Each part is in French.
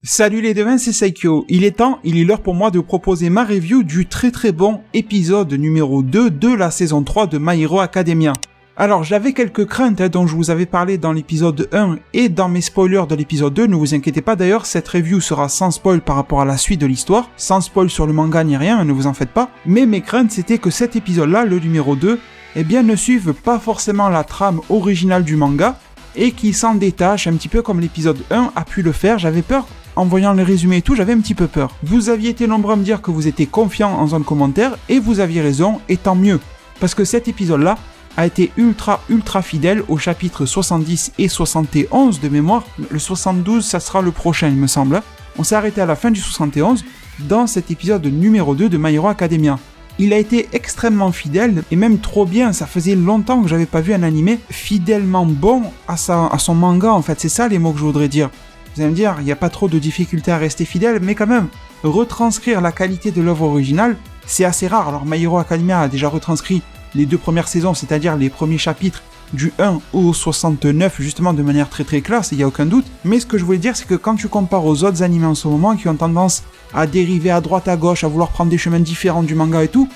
Salut les devins, c'est Saikyo. Il est l'heure pour moi de proposer ma review du très bon épisode numéro 2 de la saison 3 de My Hero Academia. Alors j'avais quelques craintes dont je vous avais parlé dans l'épisode 1 et dans mes spoilers de l'épisode 2, ne vous inquiétez pas d'ailleurs, cette review sera sans spoil par rapport à la suite de l'histoire, sans spoil sur le manga ni rien, ne vous en faites pas, mais mes craintes c'était que cet épisode-là, le numéro 2, ne suive pas forcément la trame originale du manga, et qui s'en détache un petit peu comme l'épisode 1 a pu le faire, j'avais peur. En voyant les résumés et tout, j'avais un petit peu peur. Vous aviez été nombreux à me dire que vous étiez confiants en zone commentaire, et vous aviez raison, et tant mieux. Parce que cet épisode-là a été ultra fidèle au chapitre 70 et 71 de mémoire. Le 72, ça sera le prochain, il me semble. On s'est arrêté à la fin du 71, dans cet épisode numéro 2 de My Hero Academia. Il a été extrêmement fidèle, et même trop bien, ça faisait longtemps que j'avais pas vu un animé fidèlement bon à son manga, en fait, c'est ça les mots que je voudrais dire. Vous allez me dire, il n'y a pas trop de difficulté à rester fidèle, mais quand même, retranscrire la qualité de l'œuvre originale, c'est assez rare. Alors My Hero Academia a déjà retranscrit les 2 premières saisons, c'est-à-dire les premiers chapitres du 1 au 69, justement de manière très classe, il n'y a aucun doute. Mais ce que je voulais dire, c'est que quand tu compares aux autres animés en ce moment, qui ont tendance à dériver à droite à gauche, à vouloir prendre des chemins différents du manga et tout,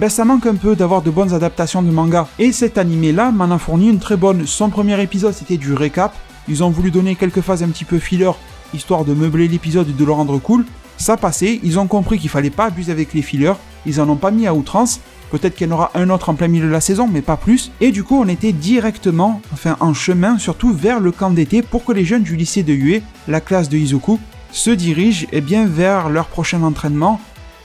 ça manque un peu d'avoir de bonnes adaptations de manga. Et cet animé-là m'en a fourni une très bonne. Son premier épisode, c'était du récap. Ils ont voulu donner quelques phases un petit peu filler, histoire de meubler l'épisode et de le rendre cool. Ça passait, ils ont compris qu'il fallait pas abuser avec les fillers, ils en ont pas mis à outrance. Peut-être qu'il y en aura un autre en plein milieu de la saison, mais pas plus. Et du coup, on était directement, en chemin, surtout vers le camp d'été, pour que les jeunes du lycée de Yue, la classe de Izuku, se dirigent vers leur prochain entraînement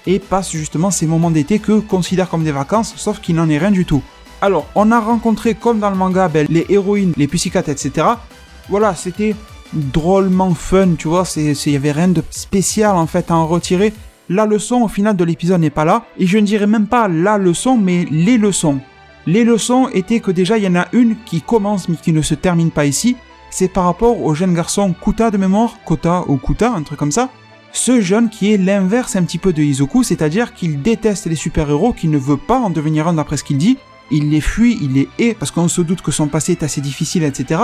et passent justement ces moments d'été que considèrent comme des vacances, sauf qu'il n'en est rien du tout. Alors, on a rencontré, comme dans le manga, les héroïnes, les Pussycat, etc. Voilà, c'était drôlement fun, tu vois, il y avait rien de spécial en fait à en retirer. La leçon au final de l'épisode n'est pas là, et je ne dirais même pas la leçon, mais les leçons. Les leçons étaient que déjà il y en a une qui commence mais qui ne se termine pas ici, c'est par rapport au jeune garçon Kuta de mémoire, Kota ou Kuta, un truc comme ça. Ce jeune qui est l'inverse un petit peu de Izuku, c'est-à-dire qu'il déteste les super-héros, qu'il ne veut pas en devenir un d'après ce qu'il dit, il les fuit, il les hait, parce qu'on se doute que son passé est assez difficile, etc.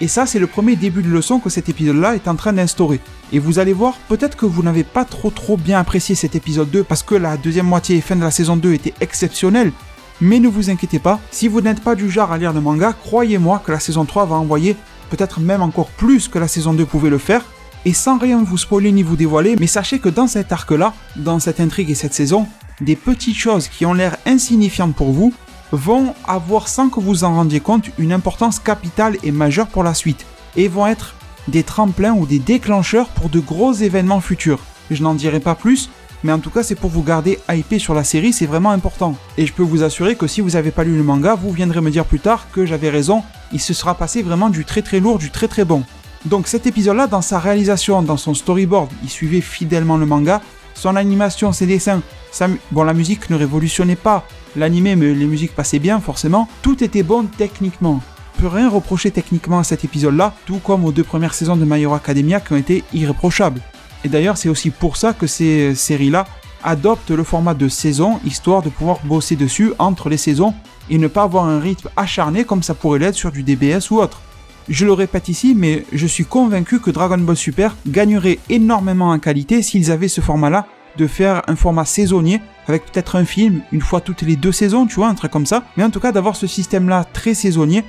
Et ça, c'est le premier début de leçon que cet épisode-là est en train d'instaurer. Et vous allez voir, peut-être que vous n'avez pas trop bien apprécié cet épisode 2, parce que la deuxième moitié et fin de la saison 2 était exceptionnelle. Mais ne vous inquiétez pas, si vous n'êtes pas du genre à lire le manga, croyez-moi que la saison 3 va envoyer peut-être même encore plus que la saison 2 pouvait le faire. Et sans rien vous spoiler ni vous dévoiler, mais sachez que dans cet arc-là, dans cette intrigue et cette saison, des petites choses qui ont l'air insignifiantes pour vous, vont avoir, sans que vous en rendiez compte, une importance capitale et majeure pour la suite, et vont être des tremplins ou des déclencheurs pour de gros événements futurs. Je n'en dirai pas plus, mais en tout cas c'est pour vous garder hypé sur la série, c'est vraiment important. Et je peux vous assurer que si vous n'avez pas lu le manga, vous viendrez me dire plus tard que j'avais raison, il se sera passé vraiment du très lourd, du très bon. Donc cet épisode-là, dans sa réalisation, dans son storyboard, il suivait fidèlement le manga, son animation, ses dessins, la musique ne révolutionnait pas l'animé, mais les musiques passaient bien, forcément. Tout était bon techniquement. On peut rien reprocher techniquement à cet épisode-là, tout comme aux 2 premières saisons de My Hero Academia qui ont été irréprochables. Et d'ailleurs, c'est aussi pour ça que ces séries-là adoptent le format de saison, histoire de pouvoir bosser dessus entre les saisons et ne pas avoir un rythme acharné comme ça pourrait l'être sur du DBS ou autre. Je le répète ici, mais je suis convaincu que Dragon Ball Super gagnerait énormément en qualité s'ils avaient ce format-là, de faire un format saisonnier, avec peut-être un film, une fois toutes les 2 saisons, tu vois, un truc comme ça. Mais en tout cas, d'avoir ce système-là très saisonnier,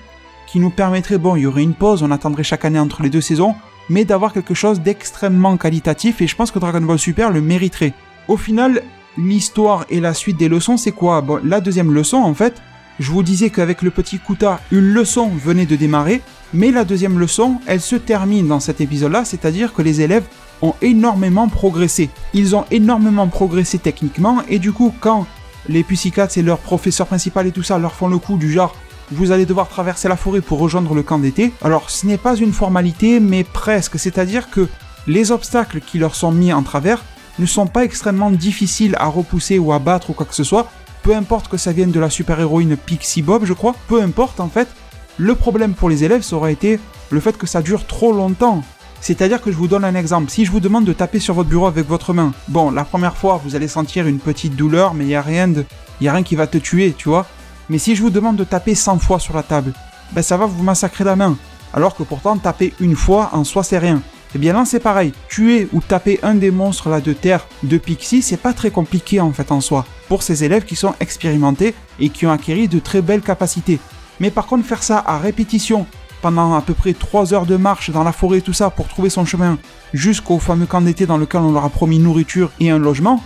qui nous permettrait, il y aurait une pause, on attendrait chaque année entre les 2 saisons, mais d'avoir quelque chose d'extrêmement qualitatif, et je pense que Dragon Ball Super le mériterait. Au final, l'histoire et la suite des leçons, c'est quoi ? La deuxième leçon, en fait, je vous disais qu'avec le petit Kuta, une leçon venait de démarrer, mais la deuxième leçon, elle se termine dans cet épisode-là, c'est-à-dire que les élèves ont énormément progressé. Ils ont énormément progressé techniquement, et du coup, quand les Pussycats et leur professeur principal et tout ça leur font le coup du genre « vous allez devoir traverser la forêt pour rejoindre le camp d'été », alors ce n'est pas une formalité, mais presque, c'est-à-dire que les obstacles qui leur sont mis en travers ne sont pas extrêmement difficiles à repousser ou à battre ou quoi que ce soit, peu importe que ça vienne de la super-héroïne Pixie Bob, je crois, peu importe en fait. Le problème pour les élèves, ça aurait été le fait que ça dure trop longtemps. C'est-à-dire que je vous donne un exemple. Si je vous demande de taper sur votre bureau avec votre main, la première fois, vous allez sentir une petite douleur, mais il n'y a rien qui va te tuer, tu vois. Mais si je vous demande de taper 100 fois sur la table, ça va vous massacrer la main. Alors que pourtant, taper une fois, en soi, c'est rien. Et bien là c'est pareil, tuer ou taper un des monstres là de terre de Pixie, c'est pas très compliqué en fait en soi, pour ces élèves qui sont expérimentés et qui ont acquis de très belles capacités. Mais par contre faire ça à répétition, pendant à peu près 3 heures de marche dans la forêt tout ça pour trouver son chemin jusqu'au fameux camp d'été dans lequel on leur a promis nourriture et un logement,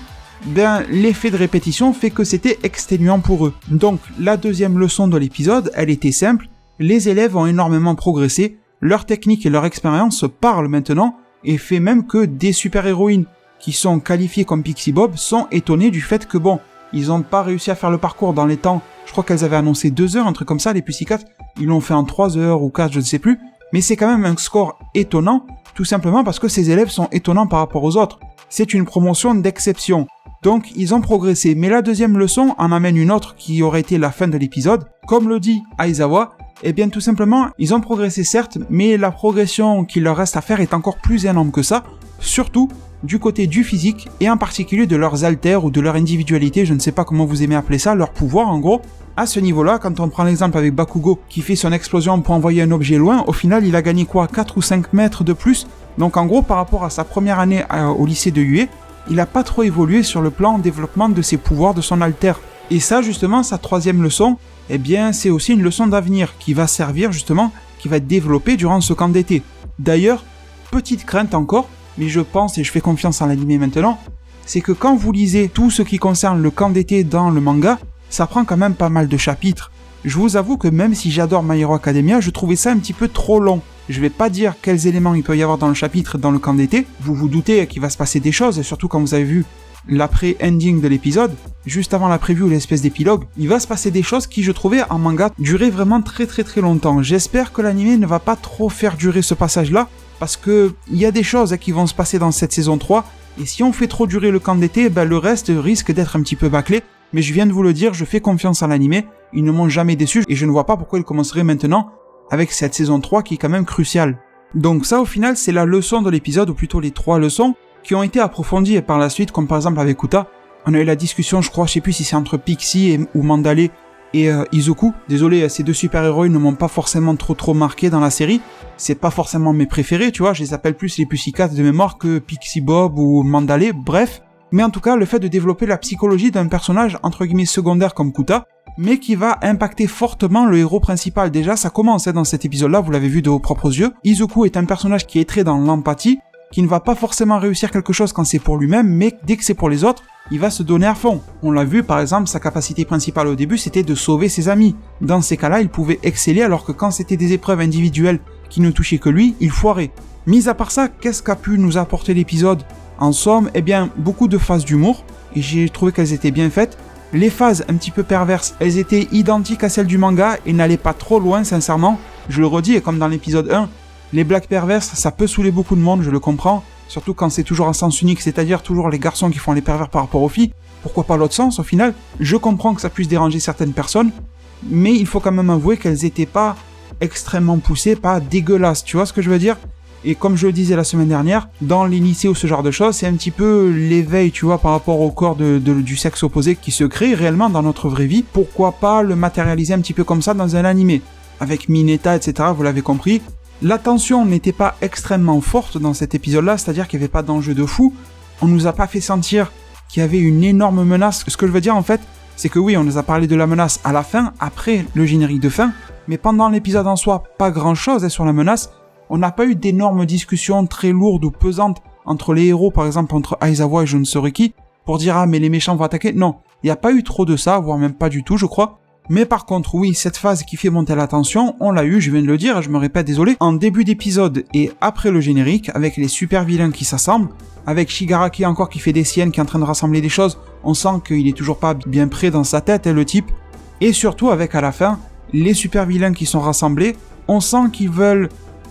ben l'effet de répétition fait que c'était exténuant pour eux. Donc la deuxième leçon de l'épisode, elle était simple, les élèves ont énormément progressé, leur technique et leur expérience parlent maintenant et fait même que des super-héroïnes qui sont qualifiées comme Pixie Bob sont étonnées du fait que bon, ils ont pas réussi à faire le parcours dans les temps, je crois qu'elles avaient annoncé 2 heures, un truc comme ça, les Pussycat, ils l'ont fait en 3 heures ou 4, je ne sais plus, mais c'est quand même un score étonnant, tout simplement parce que ces élèves sont étonnants par rapport aux autres. C'est une promotion d'exception. Donc ils ont progressé, mais la deuxième leçon en amène une autre qui aurait été la fin de l'épisode. Comme le dit Aizawa, eh bien tout simplement, ils ont progressé certes, mais la progression qu'il leur reste à faire est encore plus énorme que ça, surtout du côté du physique, et en particulier de leurs alters ou de leur individualité, je ne sais pas comment vous aimez appeler ça, leur pouvoir en gros. À ce niveau-là, quand on prend l'exemple avec Bakugo, qui fait son explosion pour envoyer un objet loin, au final il a gagné quoi, 4 ou 5 mètres de plus. Donc en gros, par rapport à sa première année au lycée de Ue, il n'a pas trop évolué sur le plan développement de ses pouvoirs, de son alter. Et ça justement, sa troisième leçon, eh bien c'est aussi une leçon d'avenir qui va servir justement, qui va être développée durant ce camp d'été. D'ailleurs, petite crainte encore, mais je pense et je fais confiance en l'anime maintenant, c'est que quand vous lisez tout ce qui concerne le camp d'été dans le manga, ça prend quand même pas mal de chapitres. Je vous avoue que même si j'adore My Hero Academia, je trouvais ça un petit peu trop long. Je vais pas dire quels éléments il peut y avoir dans le chapitre dans le camp d'été, vous vous doutez qu'il va se passer des choses, surtout quand vous avez vu l'après-ending de l'épisode, juste avant la preview, l'espèce d'épilogue, il va se passer des choses qui, je trouvais, en manga, duraient vraiment très longtemps. J'espère que l'anime ne va pas trop faire durer ce passage-là, parce que il y a des choses qui vont se passer dans cette saison 3, et si on fait trop durer le camp d'été, ben le reste risque d'être un petit peu bâclé. Mais je viens de vous le dire, je fais confiance en l'anime, ils ne m'ont jamais déçu, et je ne vois pas pourquoi ils commenceraient maintenant avec cette saison 3 qui est quand même cruciale. Donc ça, au final, c'est la leçon de l'épisode, ou plutôt les 3 leçons, qui ont été approfondies par la suite, comme par exemple avec Uta. On a eu la discussion, je crois, je sais plus si c'est entre Pixie ou Mandalay et Izuku. Désolé, ces 2 super-héroïnes ne m'ont pas forcément trop marqué dans la série. C'est pas forcément mes préférés, tu vois, je les appelle plus les Pussycat de mémoire que Pixie Bob ou Mandalay, bref. Mais en tout cas, le fait de développer la psychologie d'un personnage entre guillemets secondaire comme Kuta, mais qui va impacter fortement le héros principal. Déjà, ça commence dans cet épisode-là, vous l'avez vu de vos propres yeux. Izuku est un personnage qui est très dans l'empathie, qui ne va pas forcément réussir quelque chose quand c'est pour lui-même, mais dès que c'est pour les autres, il va se donner à fond. On l'a vu, par exemple, sa capacité principale au début, c'était de sauver ses amis. Dans ces cas-là, il pouvait exceller, alors que quand c'était des épreuves individuelles qui ne touchaient que lui, il foirait. Mis à part ça, qu'est-ce qu'a pu nous apporter l'épisode ? En somme, eh bien, beaucoup de phases d'humour, et j'ai trouvé qu'elles étaient bien faites. Les phases un petit peu perverses, elles étaient identiques à celles du manga et n'allaient pas trop loin, sincèrement. Je le redis, et comme dans l'épisode 1, les blagues perverses, ça peut saouler beaucoup de monde, je le comprends. Surtout quand c'est toujours un sens unique, c'est-à-dire toujours les garçons qui font les pervers par rapport aux filles. Pourquoi pas l'autre sens, au final ? Je comprends que ça puisse déranger certaines personnes, mais il faut quand même avouer qu'elles étaient pas extrêmement poussées, pas dégueulasses, tu vois ce que je veux dire ? Et comme je le disais la semaine dernière, dans les lycées ou ce genre de choses, c'est un petit peu l'éveil, tu vois, par rapport au corps du sexe opposé qui se crée réellement dans notre vraie vie. Pourquoi pas le matérialiser un petit peu comme ça dans un animé ? Avec Mineta, etc., vous l'avez compris. La tension n'était pas extrêmement forte dans cet épisode-là, c'est-à-dire qu'il n'y avait pas d'enjeu de fou. On nous a pas fait sentir qu'il y avait une énorme menace. Ce que je veux dire, en fait, c'est que oui, on nous a parlé de la menace à la fin, après le générique de fin, mais pendant l'épisode en soi, pas grand-chose sur la menace. On n'a pas eu d'énormes discussions très lourdes ou pesantes entre les héros, par exemple entre Aizawa et je ne saurais qui, pour dire « Ah, mais les méchants vont attaquer ». Non, il n'y a pas eu trop de ça, voire même pas du tout, je crois. Mais par contre, oui, cette phase qui fait monter la tension, on l'a eu, je viens de le dire, je me répète, désolé, en début d'épisode et après le générique, avec les super vilains qui s'assemblent, avec Shigaraki encore qui fait des siennes, qui est en train de rassembler des choses, on sent qu'il est toujours pas bien prêt dans sa tête, le type. Et surtout avec, à la fin, les super vilains qui sont rassemblés, on sent qu'ils veulent...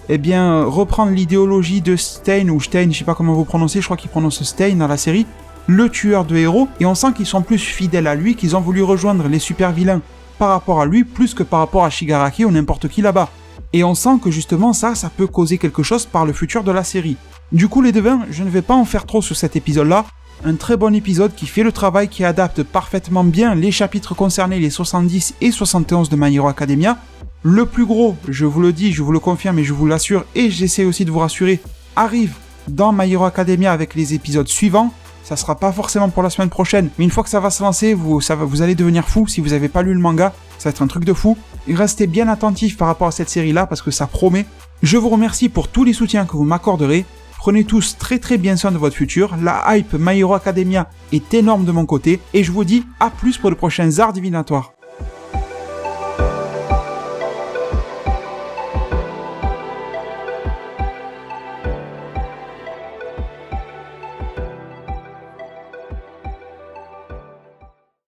eh bien, reprendre l'idéologie de Stein, ou Stein, je sais pas comment vous prononcez, je crois qu'il prononce Stein dans la série, le tueur de héros, et on sent qu'ils sont plus fidèles à lui, qu'ils ont voulu rejoindre les super vilains par rapport à lui, plus que par rapport à Shigaraki ou n'importe qui là-bas. Et on sent que justement ça peut causer quelque chose par le futur de la série. Du coup les devins, je ne vais pas en faire trop sur cet épisode-là, un très bon épisode qui fait le travail, qui adapte parfaitement bien les chapitres concernés, les 70 et 71 de My Hero Academia. Le plus gros, je vous le dis, je vous le confirme et je vous l'assure, et j'essaie aussi de vous rassurer, arrive dans My Hero Academia avec les épisodes suivants. Ça sera pas forcément pour la semaine prochaine, mais une fois que ça va se lancer, vous allez devenir fou si vous n'avez pas lu le manga. Ça va être un truc de fou. Et restez bien attentifs par rapport à cette série-là parce que ça promet. Je vous remercie pour tous les soutiens que vous m'accorderez. Prenez tous très très bien soin de votre futur. La hype My Hero Academia est énorme de mon côté. Et je vous dis à plus pour de prochains arts divinatoires.